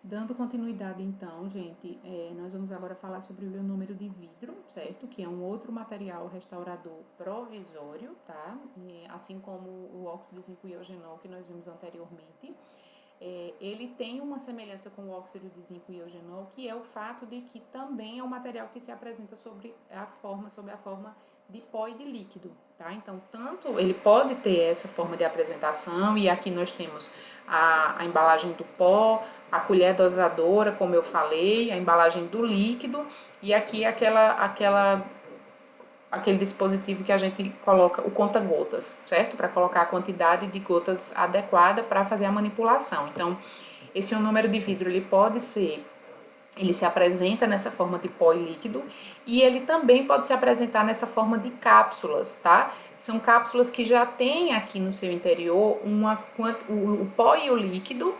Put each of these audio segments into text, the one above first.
Dando continuidade então, gente, nós vamos agora falar sobre o ionômero de vidro, certo? Que é um outro material restaurador provisório, tá? Assim como o óxido de zinco e eugenol que nós vimos anteriormente. Ele tem uma semelhança com o óxido de zinco e eugenol, que é o fato de que também é um material que se apresenta sob a forma de pó e de líquido, tá? Então, tanto ele pode ter essa forma de apresentação, e aqui nós temos a embalagem do pó, a colher dosadora, como eu falei, a embalagem do líquido, e aqui aquele dispositivo que a gente coloca o conta-gotas, certo? Para colocar a quantidade de gotas adequada para fazer a manipulação. Então, esse ionômero de vidro, ele se apresenta nessa forma de pó e líquido, e ele também pode se apresentar nessa forma de cápsulas, tá? São cápsulas que já tem aqui no seu interior o pó e o líquido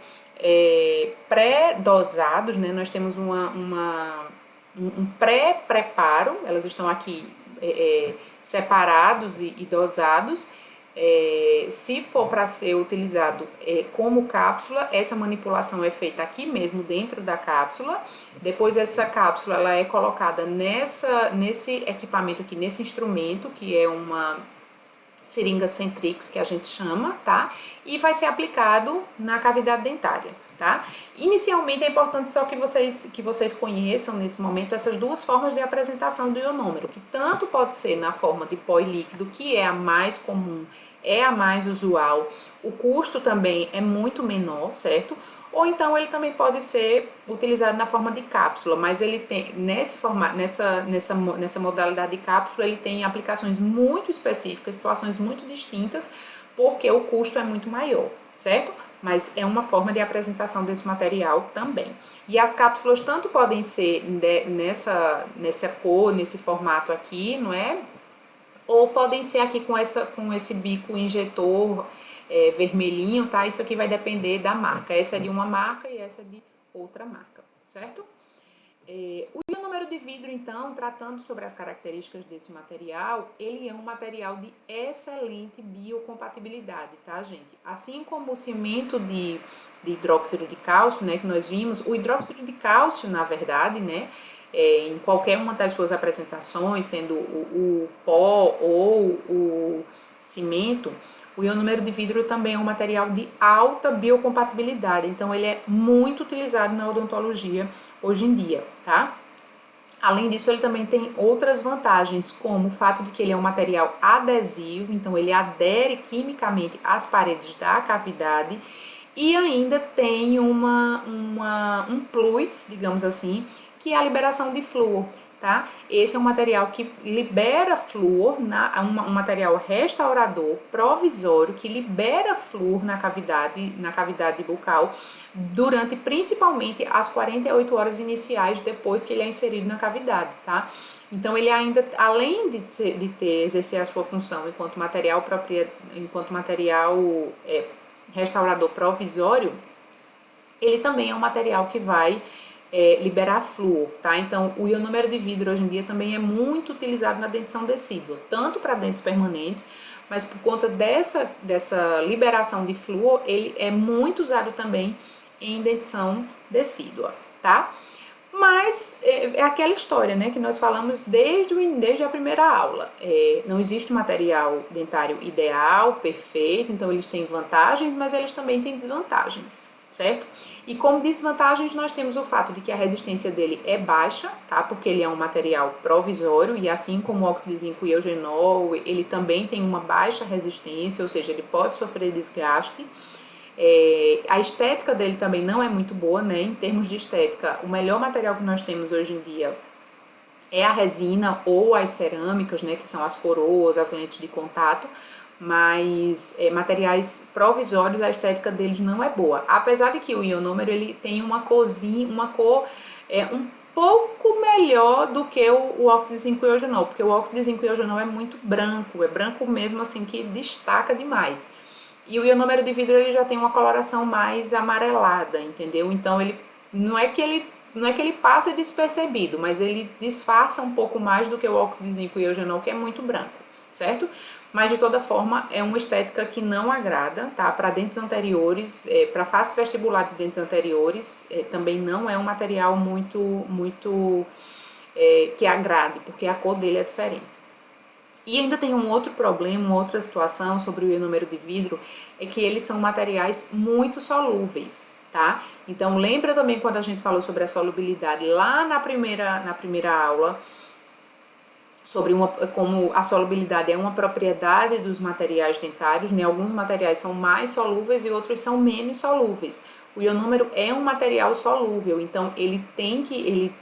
pré-dosados, né? Nós temos um pré-preparo, elas estão aqui separados e dosados. Se for para ser utilizado como cápsula, essa manipulação é feita aqui mesmo dentro da cápsula. Depois essa cápsula ela é colocada nesse equipamento aqui, nesse instrumento, que é uma seringa Centrix, que a gente chama, tá? E vai ser aplicado na cavidade dentária, tá? Inicialmente é importante só que vocês conheçam nesse momento essas duas formas de apresentação do ionômero, que tanto pode ser na forma de pó e líquido, que é a mais comum, é a mais usual, o custo também é muito menor, certo? Ou então ele também pode ser utilizado na forma de cápsula, mas ele tem nessa modalidade de cápsula ele tem aplicações muito específicas, situações muito distintas, porque o custo é muito maior, certo? Mas é uma forma de apresentação desse material também. E as cápsulas tanto podem ser nessa cor, nesse formato aqui, não é? Ou podem ser aqui com esse bico injetor vermelhinho, tá? Isso aqui vai depender da marca. Essa é de uma marca e essa é de outra marca, certo? O ionômero de vidro, então, tratando sobre as características desse material, ele é um material de excelente biocompatibilidade, tá, gente? Assim como o cimento de hidróxido de cálcio, né, que nós vimos, o hidróxido de cálcio, na verdade, né, em qualquer uma das suas apresentações, sendo o pó ou o cimento, o ionômero de vidro também é um material de alta biocompatibilidade, então ele é muito utilizado na odontologia hoje em dia, tá? Além disso, ele também tem outras vantagens, como o fato de que ele é um material adesivo, então ele adere quimicamente às paredes da cavidade, e ainda tem um plus, digamos assim, que é a liberação de flúor, tá? Esse é um material que libera flúor, um material restaurador provisório que libera flúor na cavidade bucal durante principalmente as 48 horas iniciais depois que ele é inserido na cavidade, tá? Então ele ainda, além de exercer a sua função enquanto material restaurador provisório, ele também é um material que vai liberar flúor, tá? Então, o ionômero de vidro hoje em dia também é muito utilizado na dentição decídua, tanto para dentes permanentes, mas por conta dessa liberação de flúor, ele é muito usado também em dentição decídua, tá? Mas é aquela história, né, que nós falamos desde a primeira aula. Não existe material dentário ideal, perfeito, então eles têm vantagens, mas eles também têm desvantagens, certo? E como desvantagens nós temos o fato de que a resistência dele é baixa, tá? Porque ele é um material provisório e assim como o óxido de zinco e eugenol, ele também tem uma baixa resistência, ou seja, ele pode sofrer desgaste. A estética dele também não é muito boa, né? Em termos de estética, o melhor material que nós temos hoje em dia é a resina ou as cerâmicas, né? Que são as coroas, as lentes de contato, mas materiais provisórios, a estética deles não é boa. Apesar de que o ionômero ele tem uma cor um pouco melhor do que o óxido de zinco e eugenol, porque o óxido de zinco e eugenol é muito branco, é branco mesmo assim que destaca demais. E o ionômero de vidro ele já tem uma coloração mais amarelada, entendeu? Então ele não é que ele passa despercebido, mas ele disfarça um pouco mais do que o óxido de zinco e eugenol, que é muito branco, certo? mas de toda forma é uma estética que não agrada, tá? Para dentes anteriores, para face vestibular de dentes anteriores, também não é um material muito que agrade, porque a cor dele é diferente. E ainda tem um outro problema, uma outra situação sobre o ionômero de vidro, é que eles são materiais muito solúveis, tá? Então lembra também quando a gente falou sobre a solubilidade lá na primeira aula, sobre como a solubilidade é uma propriedade dos materiais dentários, né? Alguns materiais são mais solúveis e outros são menos solúveis. O ionômero é um material solúvel, então ele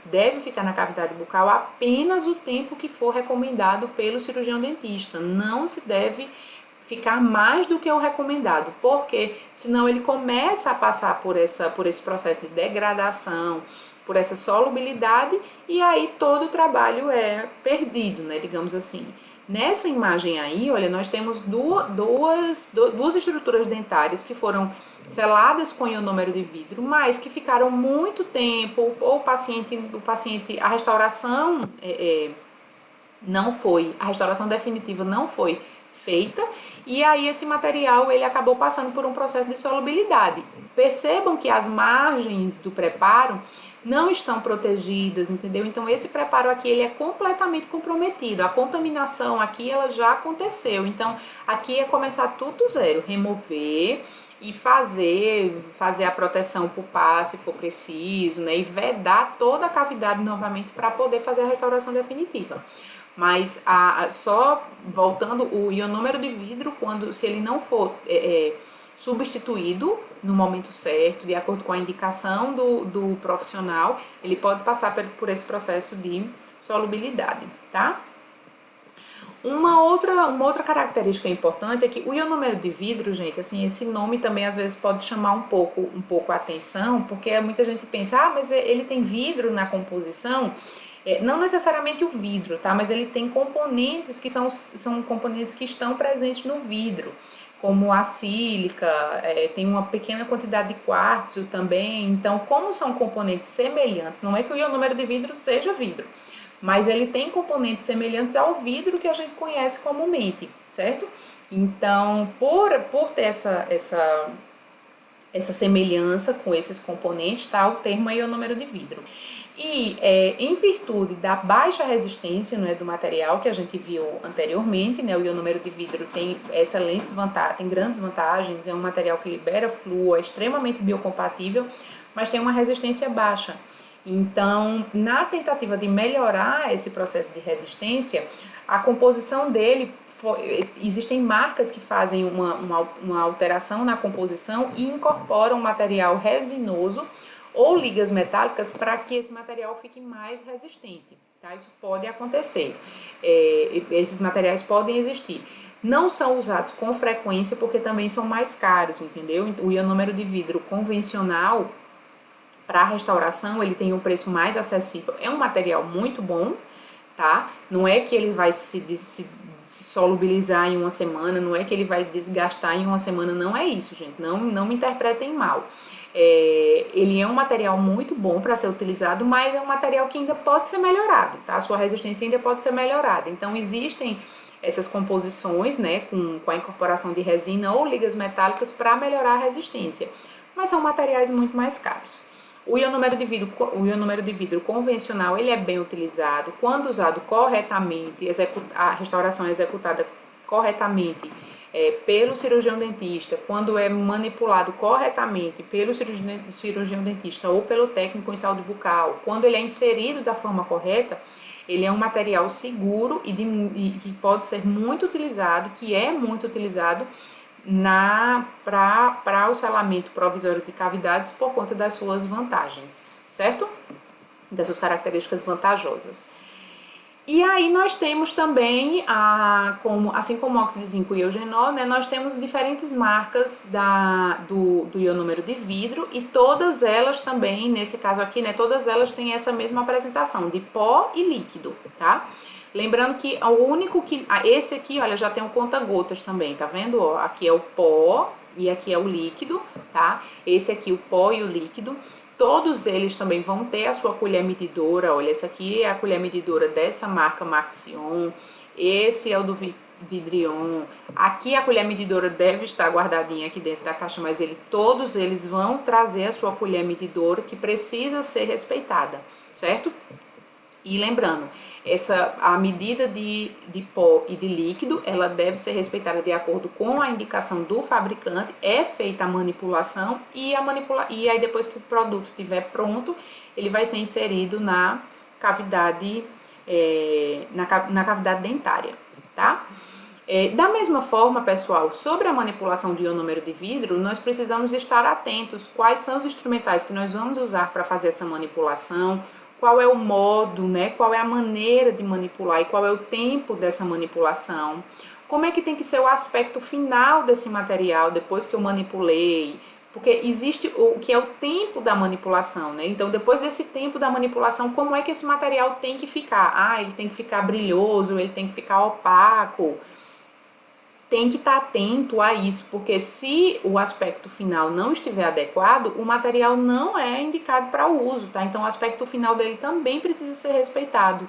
deve ficar na cavidade bucal apenas o tempo que for recomendado pelo cirurgião dentista. Não se deve ficar mais do que o recomendado, porque senão ele começa a passar por esse processo de degradação, por essa solubilidade, e aí todo o trabalho é perdido, né, digamos assim. Nessa imagem aí, olha, nós temos duas estruturas dentárias que foram seladas com ionômero de vidro, mas que ficaram muito tempo, ou a restauração a restauração definitiva não foi feita, e aí esse material ele acabou passando por um processo de solubilidade. Percebam que as margens do preparo não estão protegidas, entendeu? Então esse preparo aqui ele é completamente comprometido. A contaminação aqui ela já aconteceu. Então aqui é começar tudo do zero, remover e fazer a proteção pulpar se for preciso, né? E vedar toda a cavidade novamente para poder fazer a restauração definitiva. Mas só voltando, o ionômero de vidro, se ele não for substituído no momento certo, de acordo com a indicação do profissional, ele pode passar por esse processo de solubilidade, tá? Uma outra característica importante é que o ionômero de vidro, gente, assim, esse nome também às vezes pode chamar um pouco a atenção, porque muita gente pensa, mas ele tem vidro na composição. Não necessariamente o vidro, tá? Mas ele tem componentes que são componentes que estão presentes no vidro, como a sílica, tem uma pequena quantidade de quartzo também. Então, como são componentes semelhantes, não é que o ionômero de vidro seja vidro, mas ele tem componentes semelhantes ao vidro que a gente conhece comumente, certo? Então, por ter essa semelhança com esses componentes, tá? O termo é ionômero de vidro. E em virtude da baixa resistência, né, do material que a gente viu anteriormente, né, o ionômero de vidro tem excelentes vantagens, tem grandes vantagens, é um material que libera flúor, é extremamente biocompatível, mas tem uma resistência baixa. Então, na tentativa de melhorar esse processo de resistência, a composição dele, existem marcas que fazem uma alteração na composição e incorporam material resinoso ou ligas metálicas para que esse material fique mais resistente, tá? Isso pode acontecer, esses materiais podem existir. Não são usados com frequência porque também são mais caros, entendeu? O ionômero de vidro convencional para restauração ele tem um preço mais acessível, é um material muito bom, tá? Não é que ele vai se solubilizar em uma semana, não é que ele vai desgastar em uma semana, não é isso, gente, não me interpretem mal. Ele é um material muito bom para ser utilizado, mas é um material que ainda pode ser melhorado, tá? A sua resistência ainda pode ser melhorada. Então, existem essas composições, né, com a incorporação de resina ou ligas metálicas para melhorar a resistência, mas são materiais muito mais caros. O ionômero de vidro convencional, ele é bem utilizado quando usado corretamente, a restauração é executada corretamente pelo cirurgião dentista, quando é manipulado corretamente pelo cirurgião dentista ou pelo técnico em saúde bucal, quando ele é inserido da forma correta, ele é um material seguro e que pode ser muito utilizado, que é muito utilizado para o selamento provisório de cavidades por conta das suas vantagens, certo? Das suas características vantajosas. E aí nós temos também, assim como o óxido de zinco e eugenol, né, nós temos diferentes marcas do ionômero de vidro e todas elas também, nesse caso aqui, né, todas elas têm essa mesma apresentação de pó e líquido, tá? Lembrando que o único que... esse aqui, olha, já tem um conta-gotas também, tá vendo? Ó, aqui é o pó e aqui é o líquido, tá? Esse aqui, o pó e o líquido. Todos eles também vão ter a sua colher medidora. Olha, essa aqui é a colher medidora dessa marca Maxion. Esse é o do Vidrion. Aqui a colher medidora deve estar guardadinha aqui dentro da caixa, mas todos eles vão trazer a sua colher medidora, que precisa ser respeitada, certo? E lembrando, a medida de pó e de líquido, ela deve ser respeitada de acordo com a indicação do fabricante, é feita a manipulação e aí depois que o produto estiver pronto, ele vai ser inserido na cavidade, na cavidade dentária, tá? Da mesma forma, pessoal, sobre a manipulação do ionômero de vidro, nós precisamos estar atentos quais são os instrumentais que nós vamos usar para fazer essa manipulação, qual é o modo, né? Qual é a maneira de manipular e qual é o tempo dessa manipulação, como é que tem que ser o aspecto final desse material depois que eu manipulei, porque existe o que é o tempo da manipulação, né? Então, depois desse tempo da manipulação, como é que esse material tem que ficar? Ah, ele tem que ficar brilhoso, ele tem que ficar opaco. Tem que estar atento a isso, porque se o aspecto final não estiver adequado, o material não é indicado para o uso, tá? Então o aspecto final dele também precisa ser respeitado.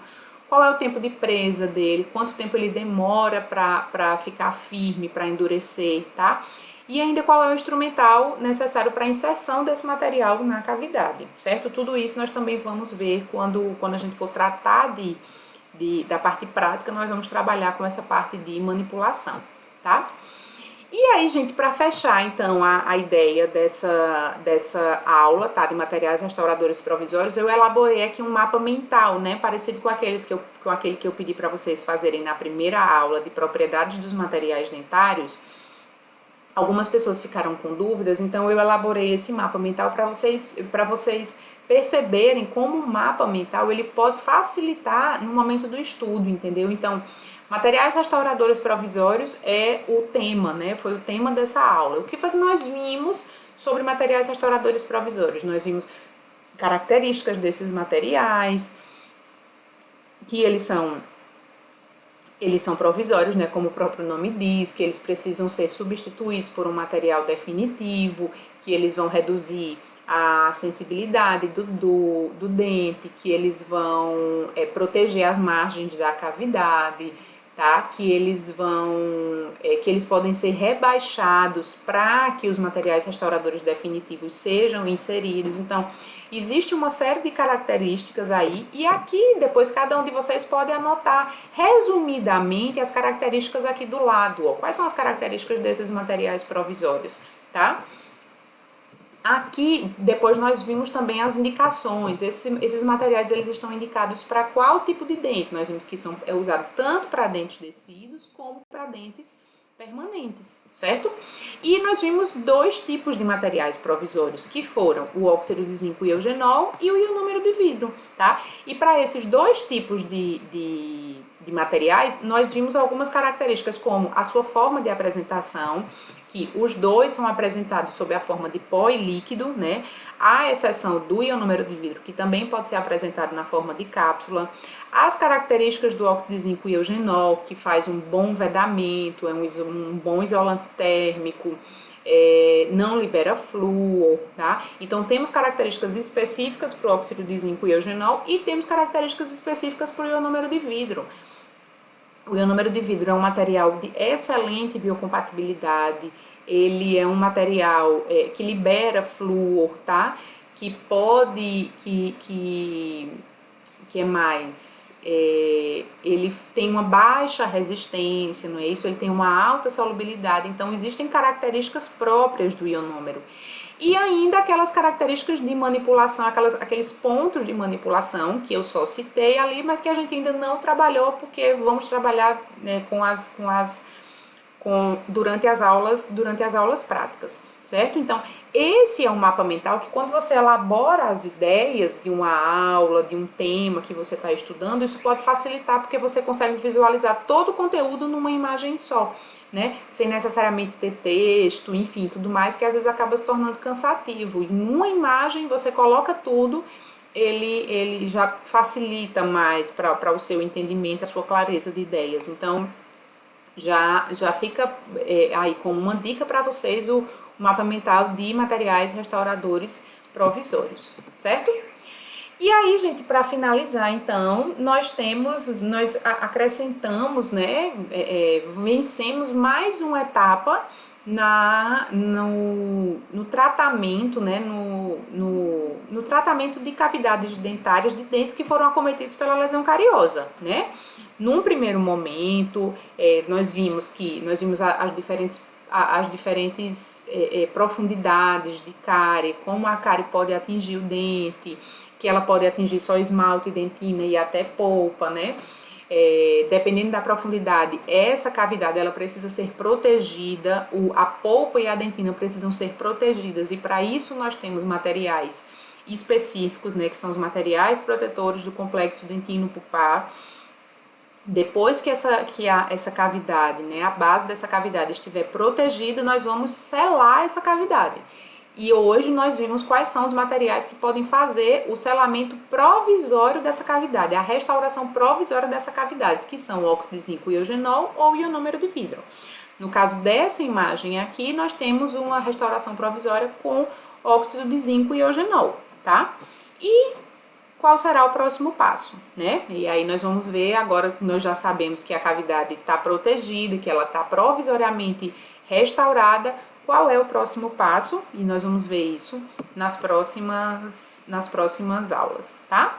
Qual é o tempo de presa dele, quanto tempo ele demora para ficar firme, para endurecer, tá? E ainda qual é o instrumental necessário para a inserção desse material na cavidade, certo? Tudo isso nós também vamos ver quando a gente for tratar da parte prática, nós vamos trabalhar com essa parte de manipulação. Tá? E aí, gente, para fechar então a ideia dessa aula, tá, de materiais restauradores provisórios, eu elaborei aqui um mapa mental, né, parecido com aquele que eu pedi para vocês fazerem na primeira aula de propriedades dos materiais dentários. Algumas pessoas ficaram com dúvidas, então eu elaborei esse mapa mental para vocês perceberem como o mapa mental ele pode facilitar no momento do estudo, entendeu? Então, materiais restauradores provisórios é o tema, né? Foi o tema dessa aula. O que foi que nós vimos sobre materiais restauradores provisórios? Nós vimos características desses materiais, que eles são provisórios, né? Como o próprio nome diz, que eles precisam ser substituídos por um material definitivo, que eles vão reduzir a sensibilidade do dente, que eles vão proteger as margens da cavidade, tá? Que eles podem ser rebaixados para que os materiais restauradores definitivos sejam inseridos. Então, existe uma série de características aí, e aqui depois cada um de vocês pode anotar resumidamente as características aqui do lado, ó. Quais são as características desses materiais provisórios, tá? Aqui, depois nós vimos também as indicações. Esses materiais, eles estão indicados para qual tipo de dente? Nós vimos que é usado tanto para dentes descidos como para dentes permanentes, certo? E nós vimos dois tipos de materiais provisórios, que foram o óxido de zinco e eugenol e o ionômero de vidro, tá? E para esses dois tipos de materiais, nós vimos algumas características, como a sua forma de apresentação, que os dois são apresentados sob a forma de pó e líquido, né? À exceção do ionômero de vidro, que também pode ser apresentado na forma de cápsula. As características do óxido de zinco e eugenol, que faz um bom vedamento, é um bom isolante térmico, não libera flúor, tá? Então temos características específicas para o óxido de zinco e eugenol e temos características específicas para o ionômero de vidro. O ionômero de vidro é um material de excelente biocompatibilidade, ele é um material que libera flúor, tá? Que pode, que é mais, ele tem uma baixa resistência, não é isso? Ele tem uma alta solubilidade, então existem características próprias do ionômero. E ainda aquelas características de manipulação, aqueles pontos de manipulação que eu só citei ali, mas que a gente ainda não trabalhou, porque vamos trabalhar, né, durante as aulas práticas, certo? Então, esse é um mapa mental que quando você elabora as ideias de uma aula, de um tema que você está estudando, isso pode facilitar, porque você consegue visualizar todo o conteúdo numa imagem só, né? Sem necessariamente ter texto, enfim, tudo mais, que às vezes acaba se tornando cansativo. E numa imagem você coloca tudo, ele já facilita mais para o seu entendimento, a sua clareza de ideias. Então, já fica aí como uma dica para vocês o mapa mental de materiais restauradores provisórios, certo? E aí, gente, para finalizar, então, nós acrescentamos, né, vencemos mais uma etapa no tratamento, né, no tratamento de cavidades dentárias de dentes que foram acometidos pela lesão cariosa, né? Num primeiro momento, nós vimos as diferentes profundidades de cárie, como a cárie pode atingir o dente, que ela pode atingir só esmalte, dentina e até polpa, né? Dependendo da profundidade, essa cavidade ela precisa ser protegida, a polpa e a dentina precisam ser protegidas, e para isso nós temos materiais específicos, né, que são os materiais protetores do complexo dentino pulpar. Depois que essa cavidade, né, a base dessa cavidade estiver protegida, nós vamos selar essa cavidade. E hoje nós vimos quais são os materiais que podem fazer o selamento provisório dessa cavidade, a restauração provisória dessa cavidade, que são o óxido de zinco iogenol ou ionômero de vidro. No caso dessa imagem aqui, nós temos uma restauração provisória com óxido de zinco iogenol, tá? E qual será o próximo passo, né? E aí nós vamos ver, agora que nós já sabemos que a cavidade está protegida, que ela está provisoriamente restaurada, qual é o próximo passo, e nós vamos ver isso nas próximas aulas, tá?